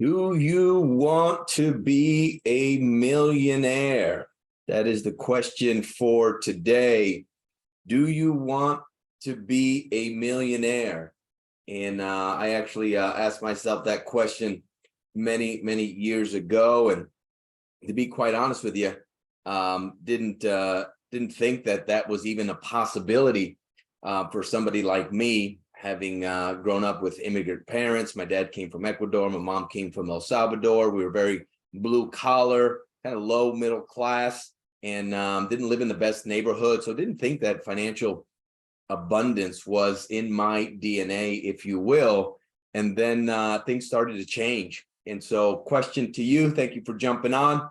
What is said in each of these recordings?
Do you want to be a millionaire? That is the question for today. Do you want to be a millionaire? And I actually asked myself that question many years ago. And to be quite honest with you, didn't think that that was even a possibility for somebody like me, having grown up with immigrant parents. My dad came from Ecuador. My mom came from El Salvador. We were very blue collar, kind of low middle class, and didn't live in the best neighborhood. So didn't think that financial abundance was in my DNA, if you will. And then things started to change. And so question to you, thank you for jumping on.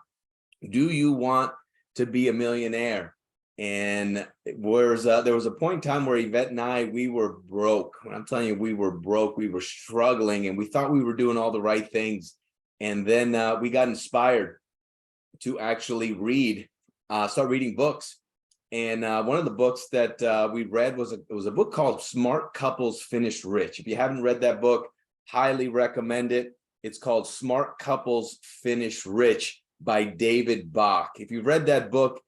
Do you want to be a millionaire? And there was a point in time where Yvette and I, we were broke. When I'm telling you, we were broke, we were struggling, and we thought we were doing all the right things. And then we got inspired to actually start reading books. And one of the books that we read was a book called Smart Couples Finish Rich. If you haven't read that book, highly recommend it. It's called Smart Couples Finish Rich by David Bach. If you've read that book,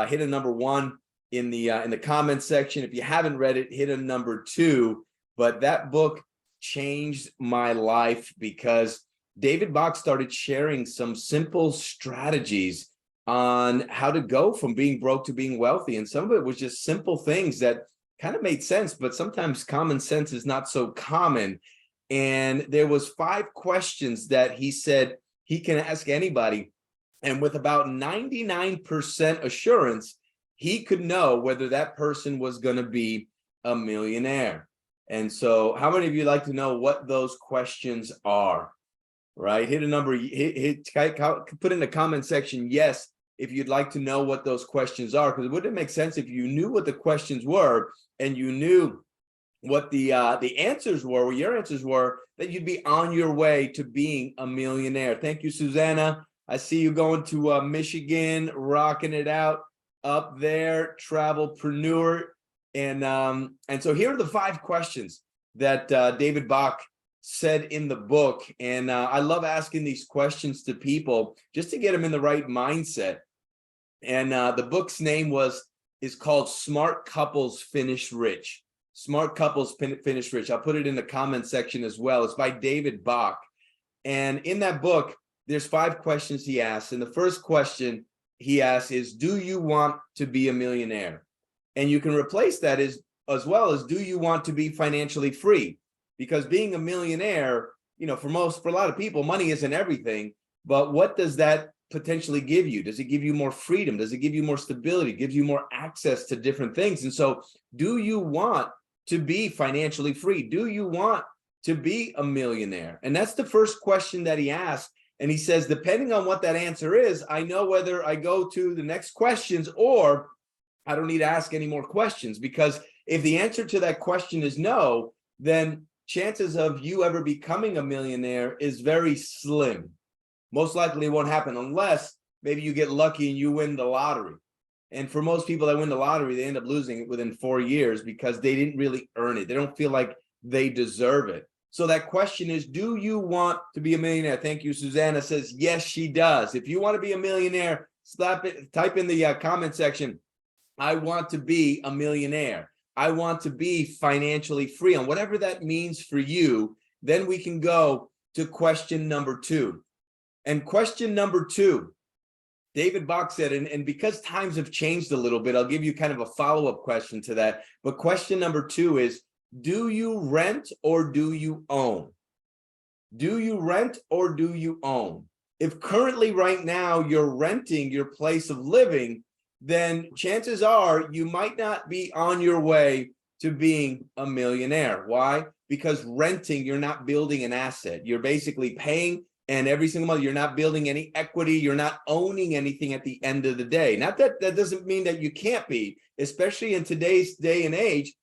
hit a number 1 in the comments section. If you haven't read it, hit a number 2. But that book changed my life because David Bach started sharing some simple strategies on how to go from being broke to being wealthy. And some of it was just simple things that kind of made sense, but sometimes common sense is not so common. And there was 5 questions that he said he can ask anybody. And with about 99% assurance, he could know whether that person was going to be a millionaire. And so how many of you like to know what those questions are? Right? Hit a number, put in the comment section, yes, if you'd like to know what those questions are, because it wouldn't make sense if you knew what the questions were and you knew what the answers were, what your answers were, that you'd be on your way to being a millionaire. Thank you, Susanna. I see you going to Michigan, rocking it out up there, travelpreneur. And so here are the 5 questions that David Bach said in the book. And I love asking these questions to people just to get them in the right mindset. And the book's name is called Smart Couples Finish Rich. Smart Couples Finish Rich. I'll put it in the comment section as well. It's by David Bach. And in that book, there's 5 questions he asks. And the first question he asks is, do you want to be a millionaire? And you can replace that as well as, do you want to be financially free? Because being a millionaire, you know, for a lot of people, money isn't everything. But what does that potentially give you? Does it give you more freedom? Does it give you more stability? It gives you more access to different things. And so do you want to be financially free? Do you want to be a millionaire? And that's the first question that he asked. And he says, depending on what that answer is, I know whether I go to the next questions or I don't need to ask any more questions. Because if the answer to that question is no, then chances of you ever becoming a millionaire is very slim. Most likely it won't happen unless maybe you get lucky and you win the lottery. And for most people that win the lottery, they end up losing it within 4 years because they didn't really earn it. They don't feel like they deserve it. So that question is, do you want to be a millionaire? Thank you. Susanna says, yes, she does. If you want to be a millionaire, type in the comment section, I want to be a millionaire. I want to be financially free, on whatever that means for you. Then we can go to question number 2. And question number 2, David Bach said, and because times have changed a little bit, I'll give you kind of a follow-up question to that. But question number 2 is, do you rent or do you own? Do you rent or do you own? If currently right now you're renting your place of living, then chances are you might not be on your way to being a millionaire. Why? Because renting, you're not building an asset. You're basically paying, and every single month you're not building any equity. You're not owning anything at the end of the day. Not that doesn't mean that you can't be, especially in today's day and age.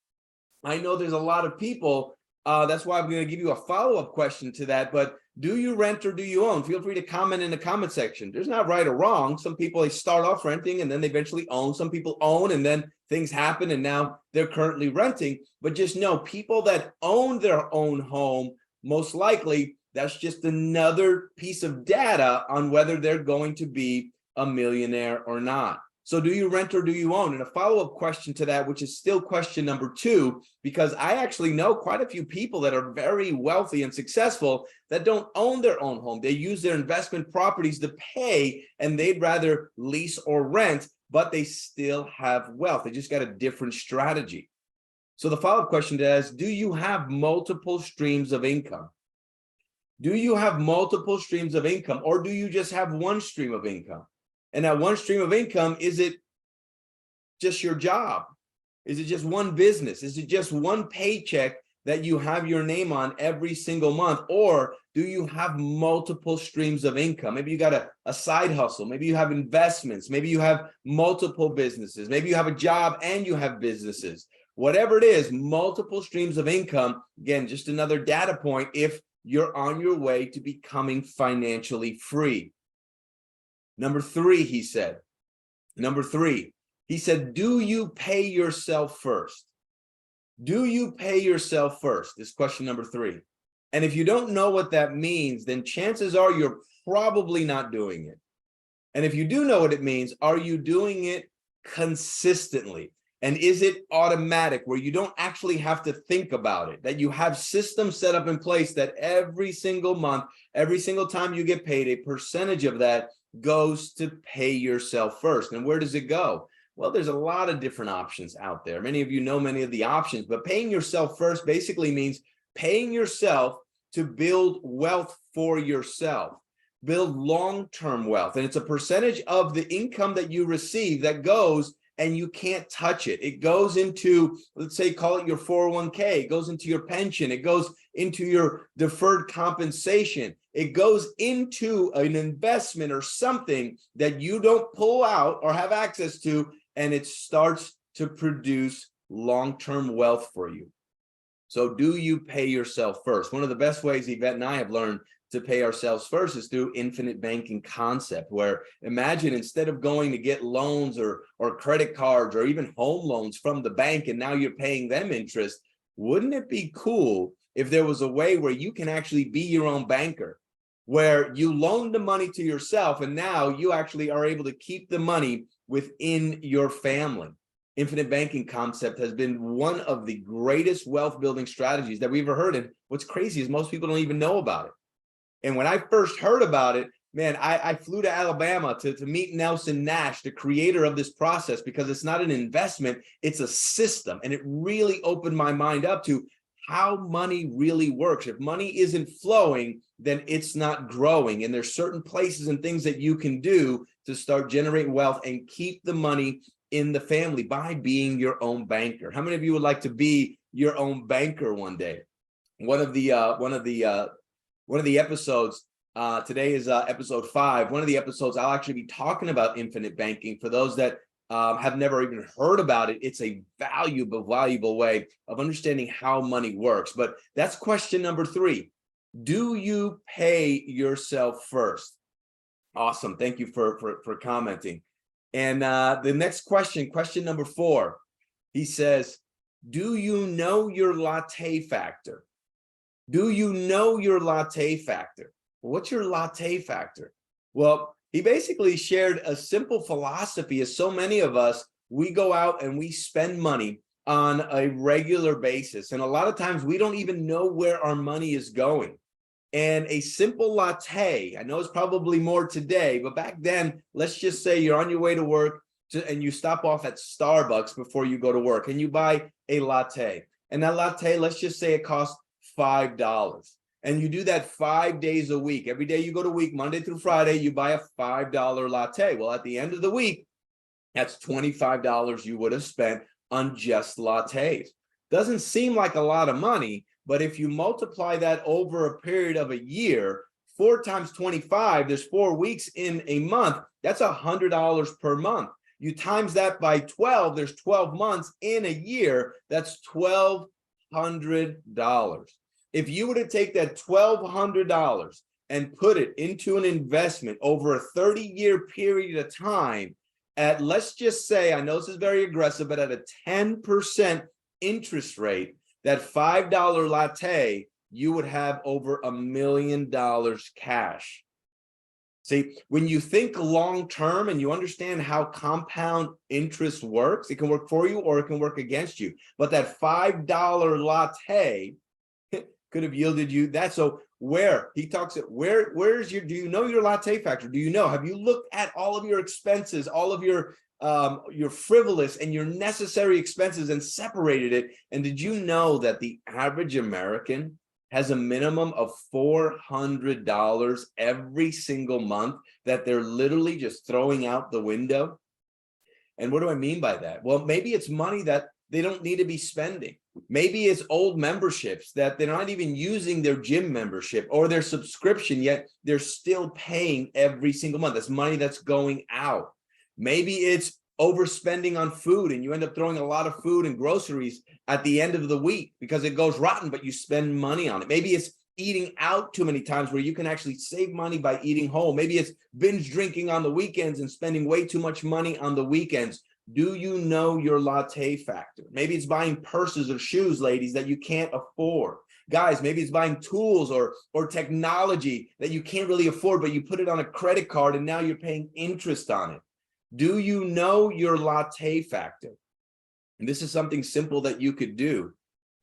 I know there's a lot of people, that's why I'm going to give you a follow-up question to that, but do you rent or do you own? Feel free to comment in the comment section. There's not right or wrong. Some people, they start off renting and then they eventually own. Some people own and then things happen and now they're currently renting. But just know, people that own their own home most likely That's just another piece of data on whether they're going to be a millionaire or not. So do you rent or do you own? And a follow-up question to that, which is still question number 2, because I actually know quite a few people that are very wealthy and successful that don't own their own home. They use their investment properties to pay, and they'd rather lease or rent, but they still have wealth. They just got a different strategy. So the follow-up question to that is, do you have multiple streams of income? Do you have multiple streams of income, or do you just have one stream of income? And that one stream of income, is it just your job? Is it just one business? Is it just one paycheck that you have your name on every single month? Or do you have multiple streams of income? Maybe you got a side hustle. Maybe you have investments. Maybe you have multiple businesses. Maybe you have a job and you have businesses. Whatever it is, multiple streams of income. Again, just another data point if you're on your way to becoming financially free. Number 3, he said, do you pay yourself first? Do you pay yourself first? Is question number 3. And if you don't know what that means, then chances are you're probably not doing it. And if you do know what it means, are you doing it consistently? And is it automatic where you don't actually have to think about it, that you have systems set up in place that every single month, every single time you get paid, a percentage of that goes to pay yourself first? And where does it go? Well, there's a lot of different options out there. Many of you know many of the options, but paying yourself first basically means paying yourself to build wealth for yourself, build long-term wealth. And it's a percentage of the income that you receive that goes, and you can't touch it. It goes into, let's say, call it your 401k. It goes into your pension. It goes into your deferred compensation. It goes into an investment or something that you don't pull out or have access to, and it starts to produce long-term wealth for you. So do you pay yourself first? One of the best ways Yvette and I have learned to pay ourselves first is through infinite banking concept, where imagine instead of going to get loans or credit cards or even home loans from the bank, and now you're paying them interest, wouldn't it be cool if there was a way where you can actually be your own banker, where you loan the money to yourself and now you actually are able to keep the money within your family? Infinite banking concept has been one of the greatest wealth building strategies that we've ever heard. And what's crazy is most people don't even know about it. And when I first heard about it, man, I flew to Alabama to meet Nelson Nash, the creator of this process, because it's not an investment, it's a system. And it really opened my mind up to how money really works. If money isn't flowing, then it's not growing. And there's certain places and things that you can do to start generating wealth and keep the money in the family by being your own banker. How many of you would like to be your own banker one day? One of the episodes, today is episode 5. One of the episodes, I'll actually be talking about infinite banking. For those that have never even heard about it, it's a valuable way of understanding how money works. But that's question number 3. Do you pay yourself first? Awesome. Thank you for commenting. And the next question, question number 4, he says, do you know your latte factor? Do you know your latte factor? What's your latte factor? Well, he basically shared a simple philosophy. As so many of us, we go out and we spend money on a regular basis. And a lot of times we don't even know where our money is going. And a simple latte, I know it's probably more today, but back then, let's just say you're on your way to work and you stop off at Starbucks before you go to work and you buy a latte. And that latte, let's just say it costs $5. And you do that 5 days a week. Every day you go to week, Monday through Friday, you buy a $5 latte. Well, at the end of the week, that's $25 you would have spent on just lattes. Doesn't seem like a lot of money, but if you multiply that over a period of a year, 4 times 25, there's 4 weeks in a month. That's $100 per month. You times that by 12, there's 12 months in a year. That's $1,200. If you were to take that $1,200 and put it into an investment over a 30-year period of time at, let's just say, I know this is very aggressive, but at a 10% interest rate, that $5 latte you would have over $1 million cash. See, when you think long-term and you understand how compound interest works, it can work for you or it can work against you. But that $5 latte could have yielded you that. So he talks at where's your, do you know your latte factor? Do you know, have you looked at all of your expenses, all of your frivolous and your necessary expenses and separated it? And did you know that the average American has a minimum of $400 every single month that they're literally just throwing out the window? And what do I mean by that? Well, maybe it's money that they don't need to be spending. Maybe it's old memberships that they're not even using their gym membership or their subscription, yet they're still paying every single month. That's money that's going out. Maybe it's overspending on food and you end up throwing a lot of food and groceries at the end of the week because it goes rotten, but you spend money on it. Maybe it's eating out too many times where you can actually save money by eating whole. Maybe it's binge drinking on the weekends and spending way too much money on the weekends. Do you know your latte factor? Maybe it's buying purses or shoes, ladies, that you can't afford. Guys, maybe it's buying tools or technology that you can't really afford, but you put it on a credit card and now you're paying interest on it. Do you know your latte factor? And this is something simple that you could do.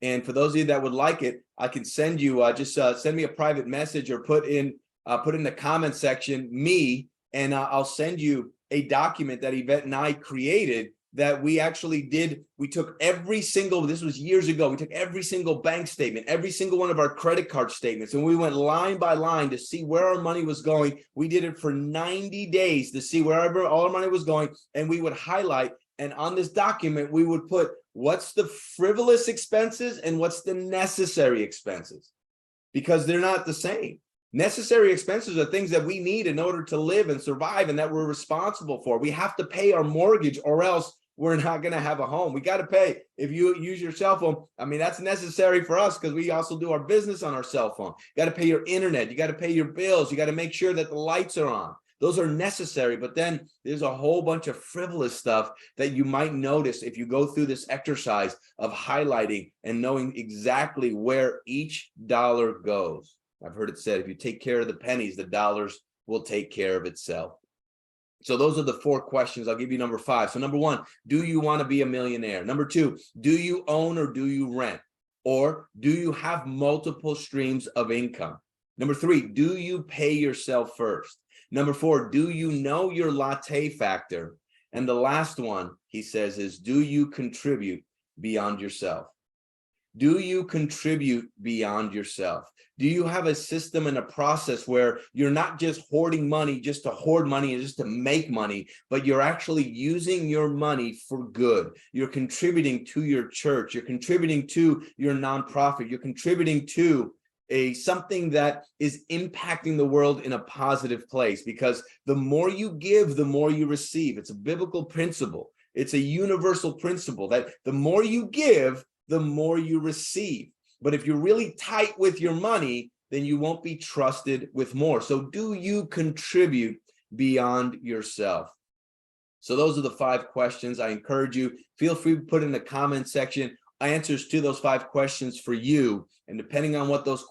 And for those of you that would like it, I can send you, send me a private message or put in the comment section, me, and I'll send you a document that Yvette and I created that we actually did. We took every single, this was years ago, we took every single bank statement, every single one of our credit card statements, and we went line by line to see where our money was going. We did it for 90 days to see wherever all our money was going, and we would highlight, and on this document, we would put what's the frivolous expenses and what's the necessary expenses, because they're not the same. Necessary expenses are things that we need in order to live and survive and that we're responsible for. We have to pay our mortgage or else we're not going to have a home. We got to pay. If you use your cell phone, I mean, that's necessary for us because we also do our business on our cell phone. You got to pay your internet. You got to pay your bills. You got to make sure that the lights are on. Those are necessary, but then there's a whole bunch of frivolous stuff that you might notice if you go through this exercise of highlighting and knowing exactly where each dollar goes. I've heard it said, if you take care of the pennies, the dollars will take care of itself. So those are the 4 questions. I'll give you number 5. So number 1, do you want to be a millionaire? Number 2, do you own or do you rent? Or do you have multiple streams of income? Number 3, do you pay yourself first? Number 4, do you know your latte factor? And the last one, he says, is do you contribute beyond yourself? Do you contribute beyond yourself? Do you have a system and a process where you're not just hoarding money just to hoard money and just to make money, but you're actually using your money for good? You're contributing to your church. You're contributing to your nonprofit. You're contributing to something that is impacting the world in a positive place, because the more you give, the more you receive. It's a biblical principle. It's a universal principle that the more you give, the more you receive. But if you're really tight with your money, then you won't be trusted with more. So do you contribute beyond yourself? So those are the 5 questions. I encourage you, feel free to put in the comment section answers to those 5 questions for you. And depending on what those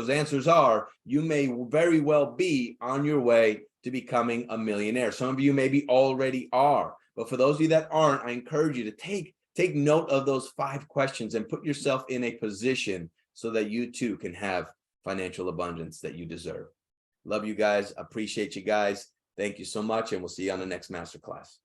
answers are, you may very well be on your way to becoming a millionaire. Some of you maybe already are. But for those of you that aren't, I encourage you to take note of those 5 questions and put yourself in a position so that you too can have financial abundance that you deserve. Love you guys. Appreciate you guys. Thank you so much. And we'll see you on the next masterclass.